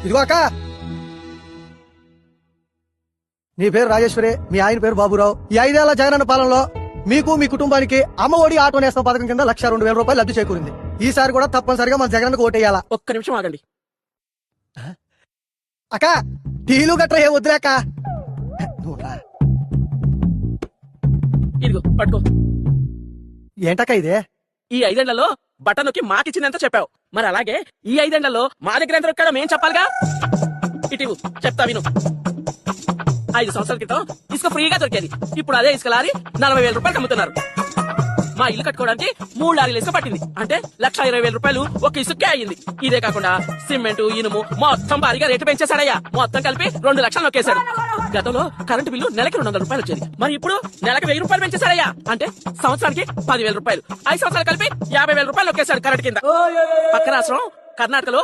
ఇదిగో అక్క, నీ పేరు రాజేశ్వరి, మీ ఆయన పేరు బాబురావు. ఈ 5 ఏళ్ల జగనన్న పాలనలో మీకు మీ కుటుంబానికి అమ్మ ఒడి ఆటో నేస్తం పథకం కింద 1,02,000 రూపాయలు లబ్ధి చేకూరింది. ఈసారి కూడా తప్పనిసరిగా మన జగన్కు ఓటేయాలా. ఒక్క నిమిషం ఆగండి. అక్క, టీలు గట్రా ఏం వద్దులే అక్క. ఇదిగో పట్టుకో. ఏంటక్క ఇదే? ఈ 5 ఏళ్లలో బటన్ నొక్కి మాకిచ్చిందంత చెప్పావు. మరి అలాగే ఈ 5 ఏళ్లలో మా దగ్గర ఎంత దొరకడం ఏం చెప్పాలిగా. ఇటు చెప్తా విను. 5 సంవత్సరాల క్రితం ఇసుక ఫ్రీగా దొరికేది. ఇప్పుడు అదే ఇసుక లారీ 40,000 రూపాయలు అమ్ముతున్నారు. మా ఇల్లు కట్టుకోవడానికి 3 లారీలు ఇసుక పట్టింది. అంటే 1,20,000 రూపాయలు ఒక ఇసుకే అయ్యింది. ఇదే కాకుండా సిమెంట్, ఇనుము మొత్తం భారీగా రేటు పెంచేశాడయ్యా. మొత్తం కలిపి 2 లక్షలు నొక్కేశాడు. గతంలో కరెంటు బిల్లు నెలకి 200 రూపాయలు వచ్చేది. మరి ఇప్పుడు నెలకి 1,000 రూపాయలు పెంచేశాడయ్యా. అంటే సంవత్సరానికి 10,000 రూపాయలు. 5 సంవత్సరాలు కలిపి 50,000 రూపాయలు నొక్కేశాడు కరెంట్ కింద. పక్క రాష్ట్రం కర్ణాటకలో